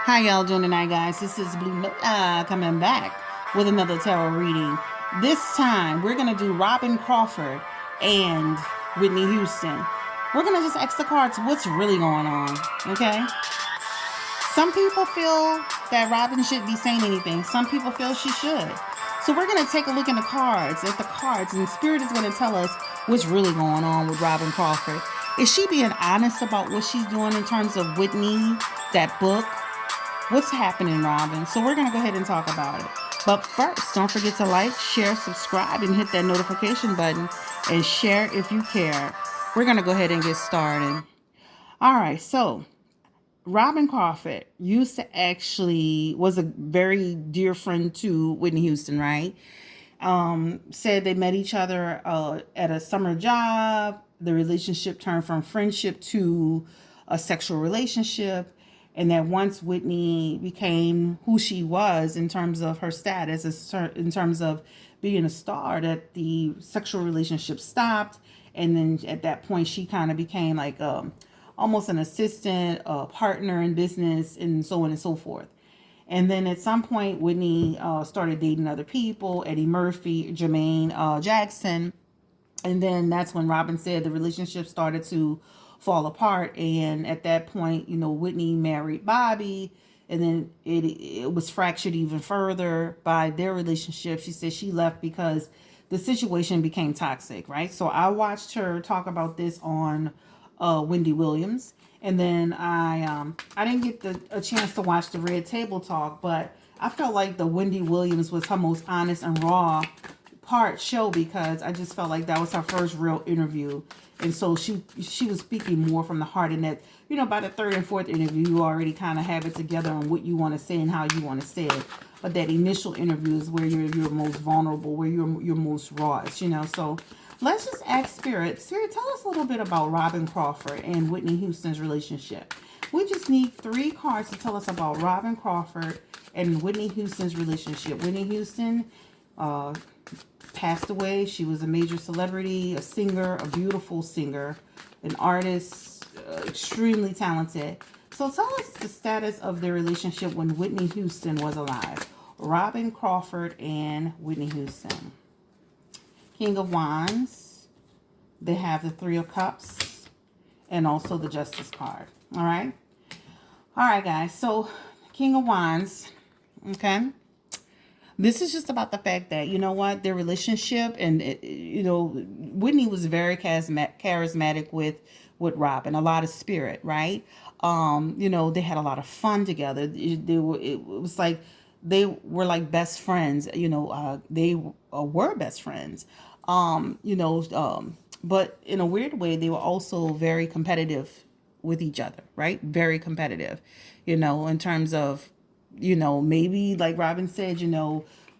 How y'all doing tonight, guys? This is Blue Nola coming back with another tarot reading. This time, we're going to do Robyn Crawford and Whitney Houston. We're going to just ask the cards what's really going on, okay? Some people feel that Robyn shouldn't be saying anything. Some people feel she should. So we're going to take a look at the cards, and Spirit is going to tell us what's really going on with Robyn Crawford. Is she being honest about what she's doing in terms of Whitney, that book? What's happening, Robyn? So we're going to go ahead and talk about it. But first, don't forget to like, share, subscribe, and hit that notification button and share if you care. We're going to go ahead and get started. All right, so Robyn Crawford was a very dear friend to Whitney Houston, right? Said they met each other at a summer job. The relationship turned from friendship to a sexual relationship. And that once Whitney became who she was in terms of her status, in terms of being a star, that the sexual relationship stopped. And then at that point, she kind of became like almost an assistant, a partner in business, and so on and so forth. And then at some point, Whitney started dating other people, Eddie Murphy, Jermaine Jackson. And then that's when Robyn said the relationship started to fall apart. And at that point, Whitney married Bobby. And then it was fractured even further by their relationship. She said she left because the situation became toxic, right? So I watched her talk about this on Wendy Williams. And then I didn't get a chance to watch the Red Table Talk, but I felt like the Wendy Williams was her most honest and raw show, because I just felt like that was her first real interview. And so she was speaking more from the heart, and that, by the third and fourth interview, you already kind of have it together on what you want to say and how you want to say it. But that initial interview is where you're most vulnerable, where you're most rawest, So let's just ask Spirit. Spirit, tell us a little bit about Robyn Crawford and Whitney Houston's relationship. We just need 3 cards to tell us about Robyn Crawford and Whitney Houston's relationship. Whitney Houston passed away. She was a major celebrity, a singer, a beautiful singer, an artist, extremely talented. So tell us the status of their relationship when Whitney Houston was alive. Robyn Crawford and Whitney Houston. King of Wands. They have the 3 of Cups and also the Justice card. All right. All right, guys. So King of Wands. Okay. This is just about the fact that, their relationship, and, Whitney was very charismatic with Robyn, a lot of spirit, right? They had a lot of fun together. It was like they were like best friends, they were best friends. But in a weird way, they were also very competitive with each other, right? Very competitive, in terms of, maybe like Robyn said,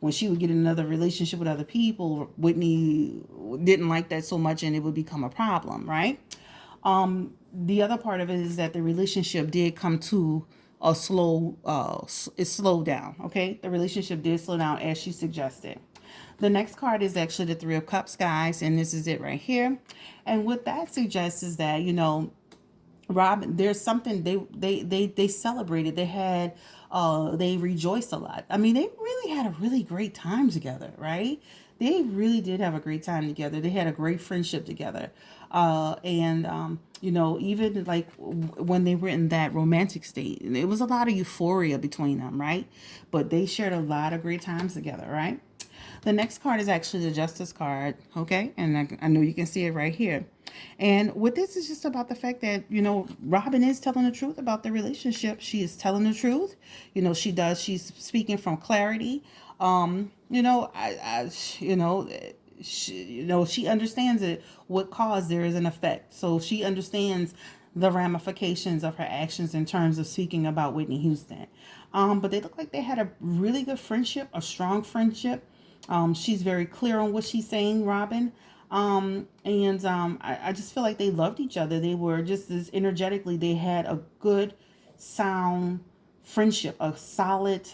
when she would get in another relationship with other people, Whitney didn't like that so much, and it would become a problem, right? The other part of it is that the relationship did come to a it slowed down, okay? The relationship did slow down as she suggested. The next card is actually the 3 of Cups, guys, and this is it right here. And what that suggests is that, Robyn, there's something they celebrated. They rejoiced a lot. I mean, they really had a really great time together, right? They really did have a great time together. They had a great friendship together. Even like when they were in that romantic state, it was a lot of euphoria between them, right? But they shared a lot of great times together, right? The next card is actually the Justice card, okay? And I know you can see it right here. And what this is just about the fact that, Robyn is telling the truth about the relationship. She is telling the truth. She's speaking from clarity. She understands it, what cause there is an effect. So she understands the ramifications of her actions in terms of speaking about Whitney Houston. But they look like they had a really good friendship, a strong friendship. She's very clear on what she's saying, Robyn. I just feel like they loved each other. They were just as energetically, they had a good, sound friendship, a solid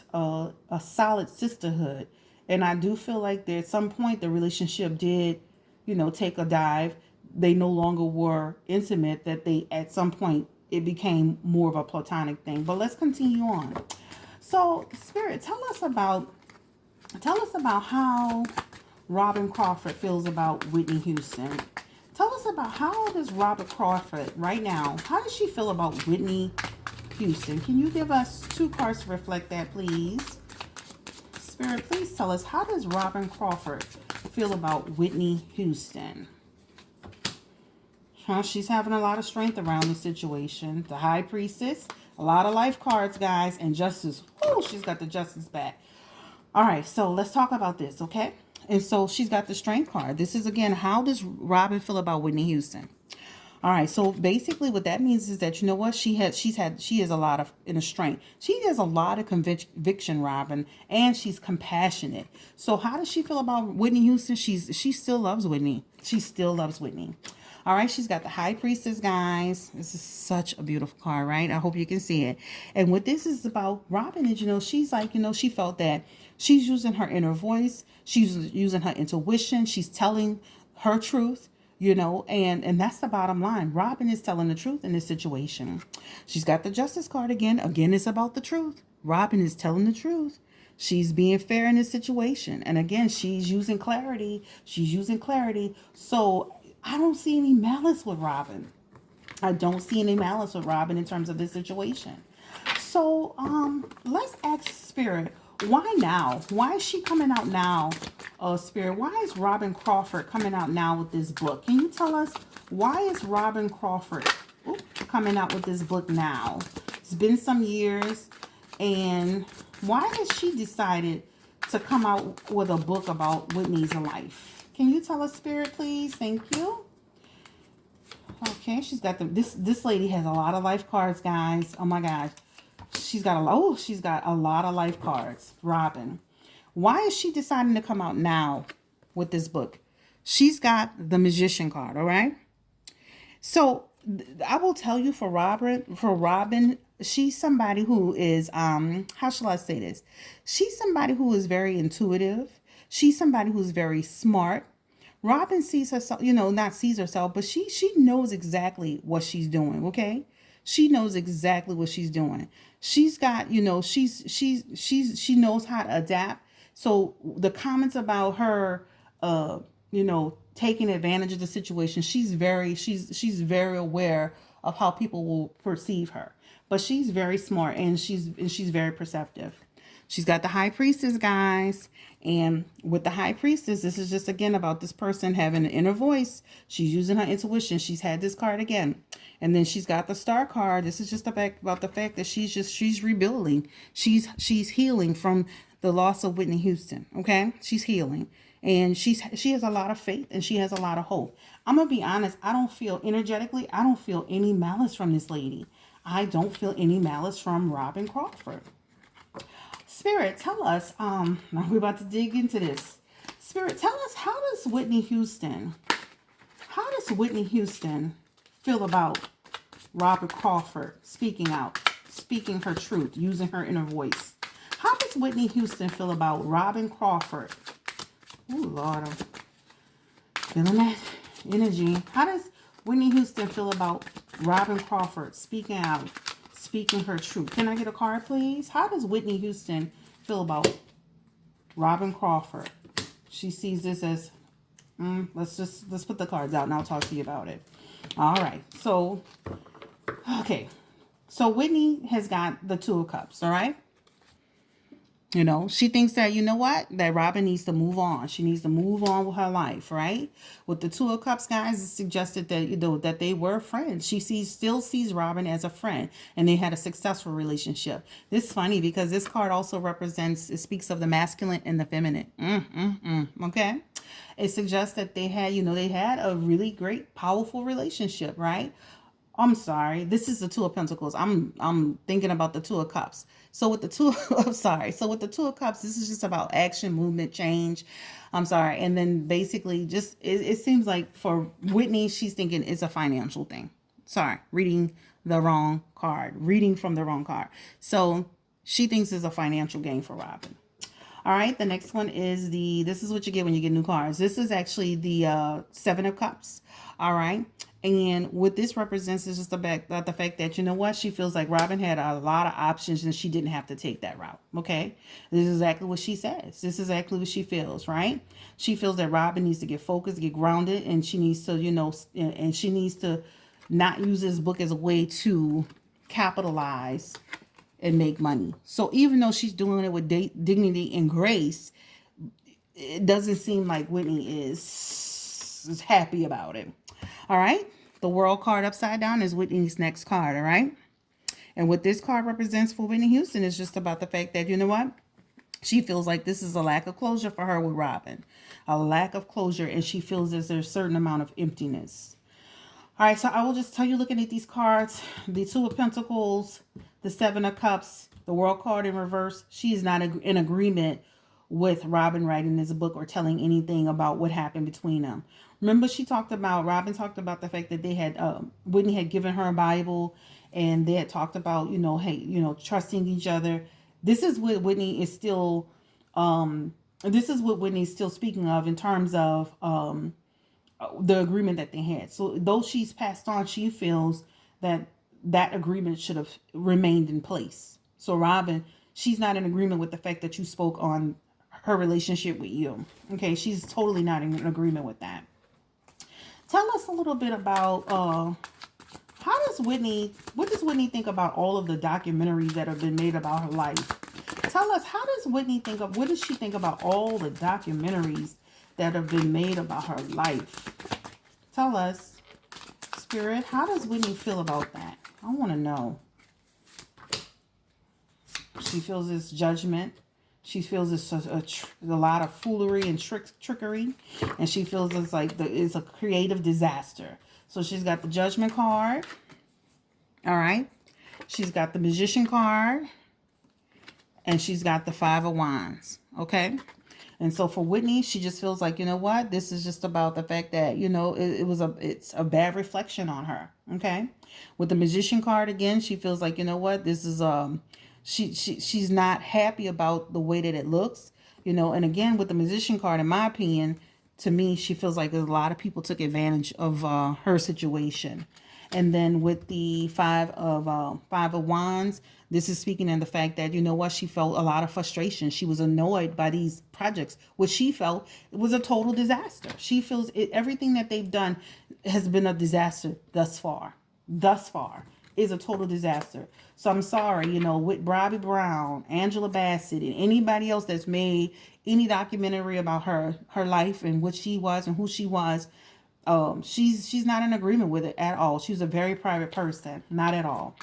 sisterhood. And I do feel like at some point the relationship did, take a dive. They no longer were intimate, that they at some point it became more of a platonic thing. But let's continue on. So, Spirit, tell us about how Robyn Crawford feels about Whitney Houston. Tell us about how does Robyn Crawford right now, how does she feel about Whitney Houston? Can you give us 2 cards to reflect that, please? Spirit, please tell us, how does Robyn Crawford feel about Whitney Houston? She's having a lot of strength around the situation. The High Priestess, a lot of life cards, guys, and Justice. Oh, she's got the Justice back. All right, so let's talk about this, okay? And so she's got the Strength card. This is, again, how does Robyn feel about Whitney Houston? All right, so basically what that means is that, you know what, she has a lot of inner strength. She has a lot of conviction, Robyn, and she's compassionate. So how does she feel about Whitney Houston? She still loves Whitney. She still loves Whitney. All right, she's got the High Priestess, guys. This is such a beautiful card, right? I hope you can see it. And what this is about, Robyn is, you know, she's like, you know, she felt that she's using her inner voice. She's using her intuition. She's telling her truth. You know, and that's the bottom line. Robyn is telling the truth in this situation. She's got the Justice card again. Again, it's about the truth. Robyn is telling the truth. She's being fair in this situation. And again, she's using clarity. She's using clarity. So I don't see any malice with Robyn. I don't see any malice with Robyn in terms of this situation. So let's ask Spirit, why now? Why is she coming out now, Spirit? Why is Robyn Crawford coming out now with this book? Can you tell us why is Robyn Crawford coming out with this book now? It's been some years, and why has she decided to come out with a book about Whitney's life? Can you tell us, Spirit, please? Thank you. Okay, she's got this lady has a lot of life cards, guys. Oh my gosh. She's got a lot of life cards, Robyn. Why is she deciding to come out now with this book? She's got the Magician card, all right? So I will tell you, for Robyn, she's somebody who is how shall I say this? She's somebody who is very intuitive. She's somebody who's very smart. Robyn sees herself, you know, not sees herself, but she knows exactly what she's doing, okay? She knows exactly what she's doing. She's got, you know, she knows how to adapt. So the comments about her, you know, taking advantage of the situation, she's very aware of how people will perceive her. But she's very smart, and she's very perceptive. She's got the High Priestess, guys. And with the High Priestess, this is just, again, about this person having an inner voice. She's using her intuition. She's had this card again. And then she's got the Star card. This is just about the fact that she's rebuilding. She's healing from the loss of Whitney Houston. Okay? She's healing. And she has a lot of faith, and she has a lot of hope. I'm going to be honest. I don't feel any malice from this lady. I don't feel any malice from Robyn Crawford. Spirit, tell us, now we're about to dig into this. Spirit, tell us, how does Whitney Houston feel about Robyn Crawford speaking out, speaking her truth, using her inner voice? How does Whitney Houston feel about Robyn Crawford? Oh, Lord, I'm feeling that energy. How does Whitney Houston feel about Robyn Crawford speaking out, speaking her truth? Can I get a card, please? How does Whitney Houston feel about Robyn Crawford? She sees this as, let's put the cards out and I'll talk to you about it. All right. So, okay. So Whitney has got the Two of Cups, all right? You know, she thinks that, you know what, that Robyn needs to move on. She needs to move on with her life, right? With the Two of Cups, guys, it suggested that, you know, that they were friends. She still sees Robyn as a friend, and they had a successful relationship. This is funny because this card also it speaks of the masculine and the feminine. Okay? It suggests that they had a really great, powerful relationship, right? I'm sorry. This is the Two of Pentacles. I'm thinking about the Two of Cups. So with the So with the Two of Cups, this is just about action, movement, change. I'm sorry. And then basically just, it seems like for Whitney, she's thinking it's a financial thing. Sorry. Reading from the wrong card. So she thinks it's a financial gain for Robyn. All right. The next one is this is what you get when you get new cards. This is actually the Seven of Cups. All right. And what this represents is just the fact that, you know what, she feels like Robyn had a lot of options and she didn't have to take that route. Okay. This is exactly what she says. This is exactly what she feels, right? She feels that Robyn needs to get focused, get grounded, and she needs to, and she needs to not use this book as a way to capitalize and make money. So even though she's doing it with dignity and grace, it doesn't seem like Whitney is happy about it. All right. The world card upside down is Whitney's next card. All right. And what this card represents for Whitney Houston is just about the fact that, you know what? She feels like this is a lack of closure for her with Robyn, a lack of closure. And she feels there's a certain amount of emptiness. All right. So I will just tell you, looking at these cards, the Two of Pentacles, the Seven of Cups, the world card in reverse. She is not in agreement with Robyn writing this book or telling anything about what happened between them. Remember, Robyn talked about the fact that they had, Whitney had given her a Bible and they had talked about, hey, trusting each other. This is what Whitney is still, this is what Whitney's still speaking of in terms of the agreement that they had. So though she's passed on, she feels that that agreement should have remained in place. So Robyn, she's not in agreement with the fact that you spoke on her relationship with you. Okay, she's totally not in agreement with that. Tell us a little bit about what does Whitney think about all of the documentaries that have been made about her life? Tell us, what does she think about all the documentaries that have been made about her life? Tell us, Spirit, how does Whitney feel about that? I want to know. She feels this judgment. She feels it's a lot of foolery and trickery. And she feels it's like it's a creative disaster. So she's got the Judgment card. All right. She's got the Magician card. And she's got the Five of Wands. Okay. And so for Whitney, she just feels like, you know what? This is just about the fact that, it's a bad reflection on her. Okay. With the Magician card again, she feels like, you know what? This is she's not happy about the way that it looks, and again, with the Magician card, in my opinion, to me, she feels like a lot of people took advantage of her situation. And then with the Five of Wands, this is speaking in the fact that, she felt a lot of frustration. She was annoyed by these projects, which she felt it was a total disaster. She feels everything that they've done has been a disaster thus far. Is a total disaster. So I'm sorry, with Bobby Brown, Angela Bassett, and anybody else that's made any documentary about her life and what she was and who she was, she's not in agreement with it at all. She's a very private person, not at all.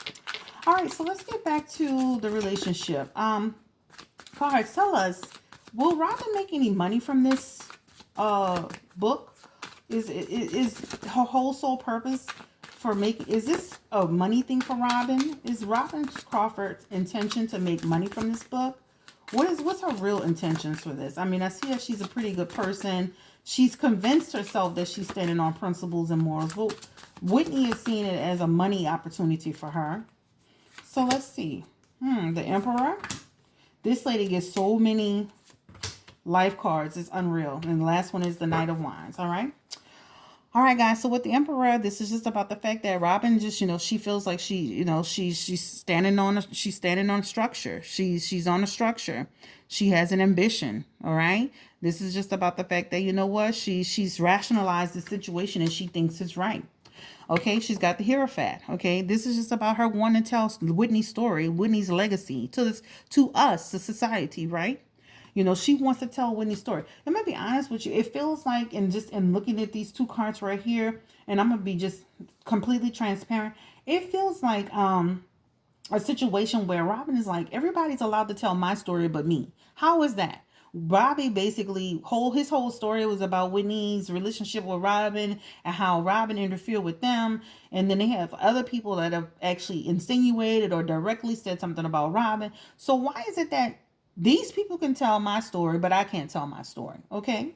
All right, so let's get back to the relationship. Cards, tell us, will Robyn make any money from this book? Is her whole sole purpose is this a money thing for Robyn? Is Robyn Crawford's intention to make money from this book? What's her real intentions for this? I mean, I see that she's a pretty good person. She's convinced herself that she's standing on principles and morals. But Whitney is seeing it as a money opportunity for her. So let's see. The Emperor. This lady gets so many life cards. It's unreal. And the last one is the Knight of Wands. All right. All right, guys. So with the Emperor, this is just about the fact that Robyn just, she feels like she's standing on structure. She's on a structure. She has an ambition. All right. This is just about the fact that, she's rationalized the situation and she thinks it's right. Okay, she's got the Hierophant. Okay, this is just about her wanting to tell Whitney's story, Whitney's legacy to us, the society, right? She wants to tell Whitney's story. I'm going to be honest with you. It feels like, in looking at these two cards right here, and I'm going to be just completely transparent. It feels like a situation where Robyn is like, everybody's allowed to tell my story but me. How is that? Bobby basically, his whole story was about Whitney's relationship with Robyn and how Robyn interfered with them. And then they have other people that have actually insinuated or directly said something about Robyn. So why is it that these people can tell my story, but I can't tell my story? Okay.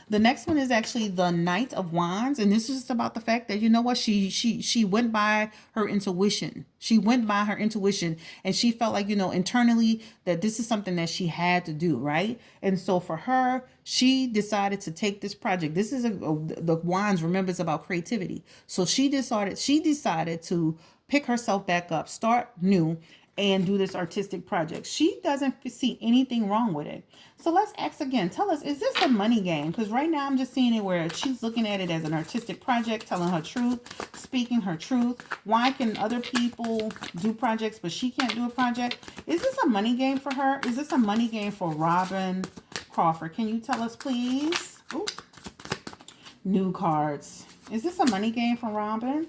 The next one is actually the Knight of Wands, and this is just about the fact that, you know what, she went by her intuition. She went by her intuition, and she felt like, you know, internally that this is something that she had to do, right? And so for her, she decided to take this project. This is the Wands. Remember, it's about creativity. So she decided to pick herself back up, start new, and do this artistic project. She doesn't see anything wrong with it. So let's ask again. Tell us, is this a money game? Because right now I'm just seeing it where she's looking at it as an artistic project, telling her truth, speaking her truth. Why can other people do projects, but she can't do a project? Is this a money game for her? Is this a money game for Robyn Crawford? Can you tell us, please? Ooh. New cards. Is this a money game for Robyn?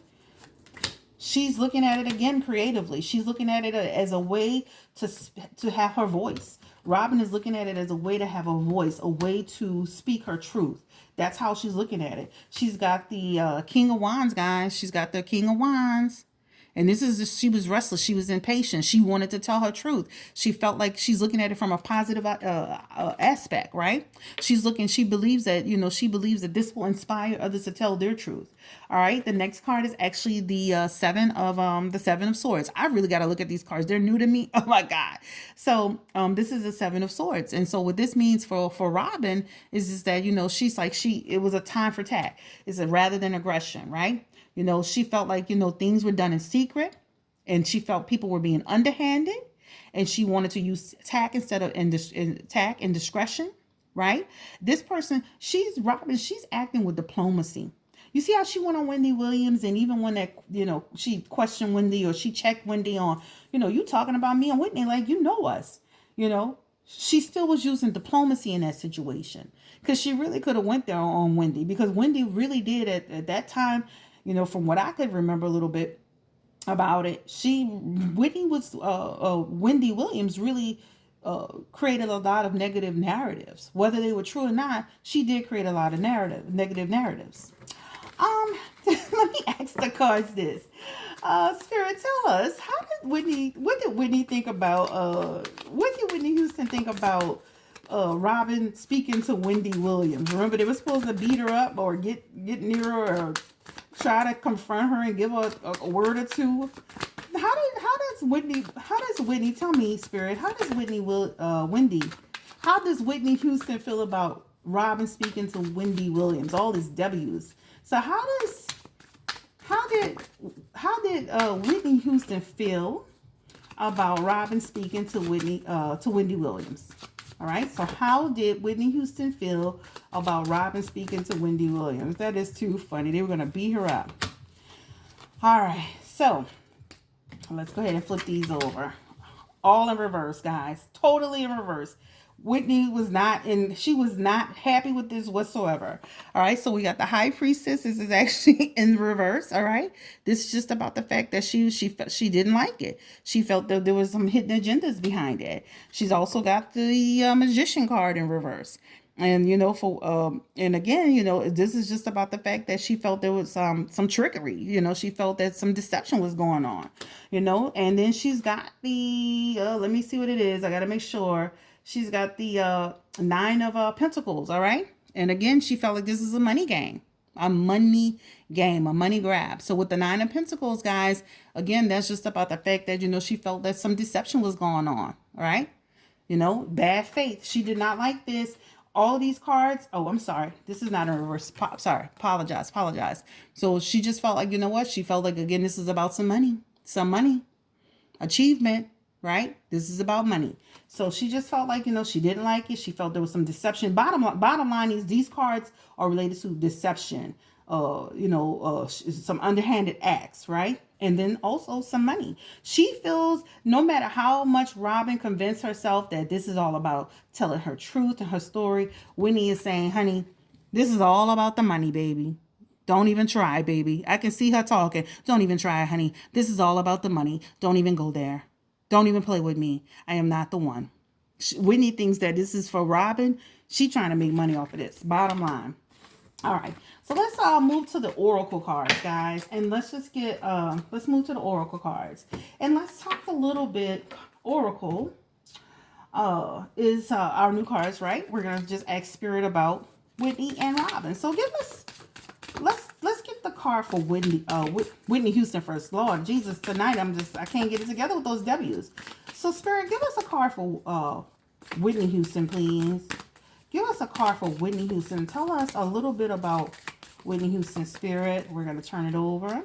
She's looking at it again creatively. She's looking at it as a way to have her voice. Robyn is looking at it as a way to have a voice, a way to speak her truth. That's how she's looking at it. She's got the King of Wands, guys. She's got the King of Wands. And this is just, she was restless. She was impatient. She wanted to tell her truth. She felt like she's looking at it from a positive aspect, right? She believes that, you know, she believes that this will inspire others to tell their truth. All right. The next card is actually the Seven of Swords. I really got to look at these cards. They're new to me. Oh my God. So this is the Seven of Swords. And so what this means for Robyn is that, you know, she's like, it was a time for tact. It's a rather than aggression, right? You know, she felt like, you know, things were done in secret, and she felt people were being underhanded, and she wanted to use tact instead of tact and discretion, right? This person, Robyn, she's acting with diplomacy. You see how she went on Wendy Williams, and even when that, you know, she questioned Wendy, or she checked Wendy on, you know, you talking about me and Whitney like you know us, you know. She still was using diplomacy in that situation, because she really could have went there on Wendy, because Wendy really did at that time. You know, from what I could remember a little bit about it, Wendy Williams really created a lot of negative narratives. Whether they were true or not, she did create a lot of negative narratives. Let me ask the cards this. Spirit, tell us, what did Whitney think about, what did Whitney Houston think about Robyn speaking to Wendy Williams? Remember, they were supposed to beat her up or get near her, or try to confront her and give her a word or two. How does Whitney, tell me, Spirit, how does Whitney Houston feel about Robyn speaking to Wendy Williams? All these W's. So how did Whitney Houston feel about Robyn speaking to Wendy Williams? All right, so how did Whitney Houston feel about Robyn speaking to Wendy Williams? That is too funny. They were going to beat her up. All right, so let's go ahead and flip these over. All in reverse, guys. Totally in reverse. Whitney she was not happy with this whatsoever. All right, so we got the High Priestess. This is actually in reverse. All right, this is just about the fact that she didn't like it. She felt that there was some hidden agendas behind it. She's also got the Magician card in reverse. And, you know, and again, you know, this is just about the fact that she felt there was some trickery. You know, she felt that some deception was going on, you know. And then she's got the, let me see what it is. I got to make sure. She's got the Nine of Pentacles, all right? And again, she felt like this is a money game, a money grab. So with the Nine of Pentacles, guys, again, that's just about the fact that, you know, she felt that some deception was going on, all right? You know, bad faith. She did not like this. All these cards. Oh, I'm sorry. This is not a reverse. Sorry. Apologize. So she just felt like, you know what? She felt like, again, this is about some money, achievement, right? This is about money. So she just felt like, you know, she didn't like it. She felt there was some deception. Bottom line is these cards are related to deception, some underhanded acts, right? And then also some money. She feels no matter how much Robyn convinced herself that this is all about telling her truth and her story, Whitney is saying, honey, this is all about the money, baby. Don't even try, baby. I can see her talking. Don't even try, honey. This is all about the money. Don't even go there. Don't even play with me. I am not the one. Whitney thinks that this is for Robyn. She's trying to make money off of this. Bottom line. All right. So let's move to the Oracle cards, guys. And let's just let's move to the Oracle cards. And let's talk a little bit. Oracle is our new cards, right? We're going to just ask Spirit about Whitney and Robyn. So give us, let's get the card for Whitney Whitney Houston first. Lord Jesus, tonight I can't get it together with those W's. So Spirit, give us a card for Whitney Houston, please. Give us a card for Whitney Houston. Tell us a little bit about Whitney Houston, Spirit. We're going to turn it over.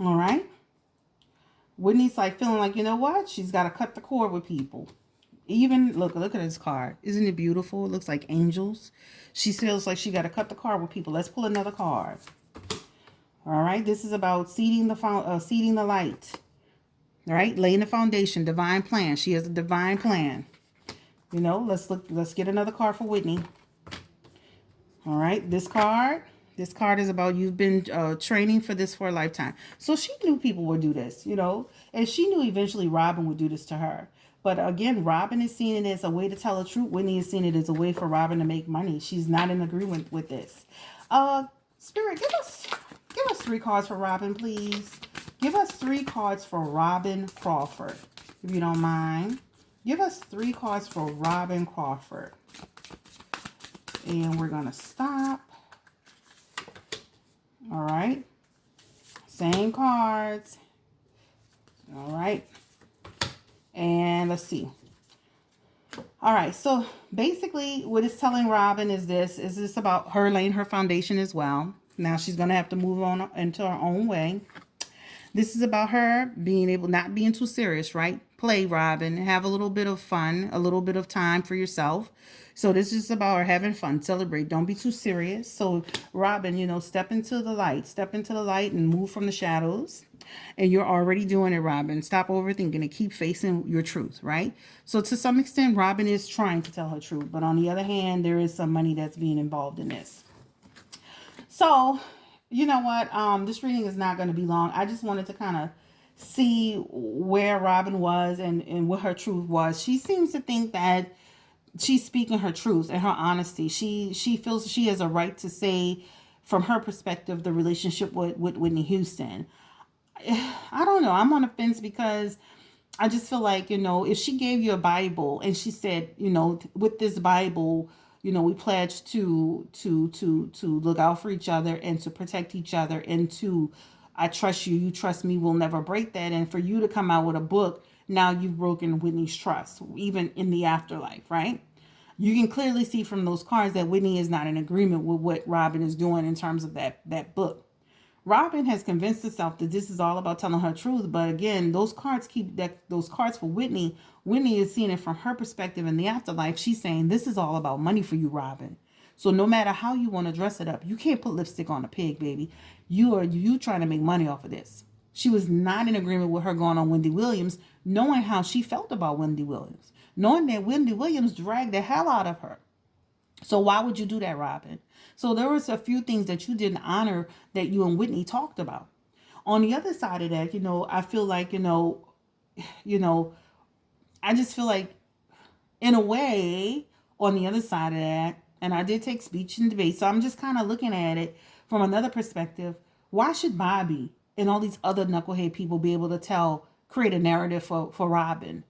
All right. Whitney's like feeling like, you know what? She's got to cut the cord with people. Even, look at this card. Isn't it beautiful? It looks like angels. She feels like she got to cut the cord with people. Let's pull another card. All right. This is about seeding the light. All right. Laying the foundation. Divine plan. She has a divine plan. You know, let's get another card for Whitney. All right. This card is about you've been training for this for a lifetime. So she knew people would do this, you know, and she knew eventually Robyn would do this to her. But again, Robyn is seeing it as a way to tell the truth. Whitney is seeing it as a way for Robyn to make money. She's not in agreement with this. Spirit, give us 3 cards for Robyn, please. Give us 3 cards for Robyn Crawford, if you don't mind. Give us 3 cards for Robyn Crawford. And we're going to stop. All right. Same cards. All right. And let's see. All right. So basically what it's telling Robyn is this about her laying her foundation as well. Now she's going to have to move on into her own way. This is about her not being too serious, right? Play, Robyn. Have a little bit of fun, a little bit of time for yourself. So this is about her having fun, celebrate. Don't be too serious. So Robyn, you know, step into the light and move from the shadows. And you're already doing it, Robyn. Stop overthinking and keep facing your truth, right? So to some extent, Robyn is trying to tell her truth. But on the other hand, there is some money that's being involved in this. So, you know what? This reading is not going to be long. I just wanted to kind of see where Robyn was and what her truth was. She seems to think that she's speaking her truth and her honesty. She feels she has a right to say, from her perspective, the relationship with Whitney Houston. I don't know. I'm on the fence because I just feel like, you know, if she gave you a Bible and she said, you know, with this Bible, you know, we pledge to look out for each other and to protect each other and to, I trust you, you trust me, we'll never break that. And for you to come out with a book, now you've broken Whitney's trust, even in the afterlife, right? You can clearly see from those cards that Whitney is not in agreement with what Robyn is doing in terms of that book. Robyn has convinced herself that this is all about telling her truth. But again, those cards for Whitney. Whitney is seeing it from her perspective in the afterlife. She's saying this is all about money for you, Robyn. So no matter how you want to dress it up, you can't put lipstick on a pig, baby. You trying to make money off of this. She was not in agreement with her going on Wendy Williams, knowing how she felt about Wendy Williams, knowing that Wendy Williams dragged the hell out of her. So why would you do that, Robyn? So there was a few things that you didn't honor that you and Whitney talked about. On the other side of that, you know, I feel like, you know, I just feel like, in a way, on the other side of that, and I did take speech and debate, so I'm just kind of looking at it from another perspective. Why should Bobby and all these other knucklehead people be able to create a narrative for Robyn,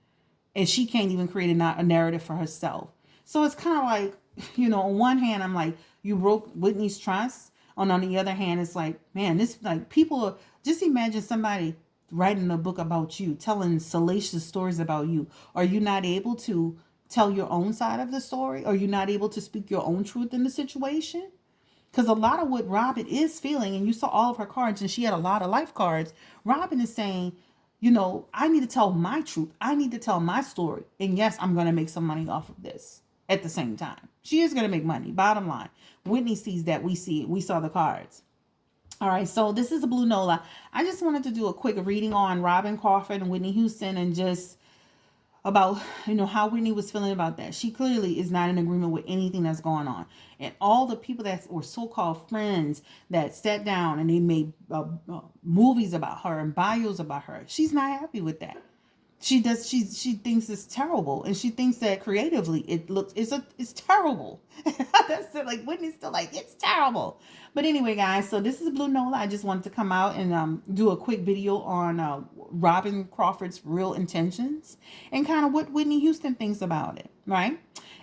and she can't even create a narrative for herself? So it's kind of like, you know, on one hand, I'm like, you broke Whitney's trust. On the other hand, it's like, man, this, like, people are, just imagine somebody writing a book about you, telling salacious stories about you. Are you not able to tell your own side of the story? Are you not able to speak your own truth in the situation? Because a lot of what Robyn is feeling, and you saw all of her cards, and she had a lot of life cards, Robyn is saying, you know, I need to tell my truth. I need to tell my story. And yes, I'm going to make some money off of this at the same time. She is going to make money, bottom line. Whitney sees that. We see it. We saw the cards. All right, so this is a Blue Nola. I just wanted to do a quick reading on Robyn Crawford and Whitney Houston, and just about, you know, how Whitney was feeling about that. She clearly is not in agreement with anything that's going on. And all the people that were so-called friends that sat down and they made movies about her and bios about her, she's not happy with that. She thinks it's terrible, and she thinks that creatively it's terrible. That's it, like Whitney's still like, it's terrible. But anyway, guys, so this is Blue Nola. I just wanted to come out and do a quick video on Robyn Crawford's real intentions and kind of what Whitney Houston thinks about it. right?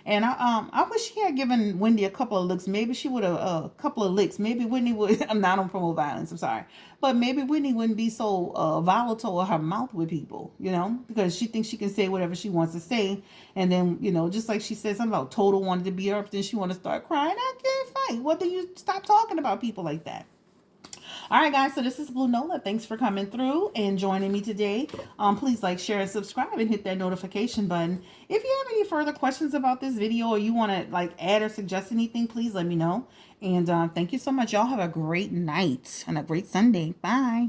And I wish she had given Wendy a couple of licks. Maybe she would have a couple of licks. Maybe Whitney would. I'm not on promo violence. I'm sorry, but maybe Whitney wouldn't be so volatile with her mouth with people, because she thinks she can say whatever she wants to say, and then just like she said something about Total wanted to be her, but then she want to start crying. I can't fight. What do you stop talking about people like that? All right, guys. So this is Blue Nola. Thanks for coming through and joining me today. Please like, share, and subscribe, and hit that notification button. If you have any further questions about this video, or you want to like add or suggest anything, please let me know. And thank you so much. Y'all have a great night and a great Sunday. Bye.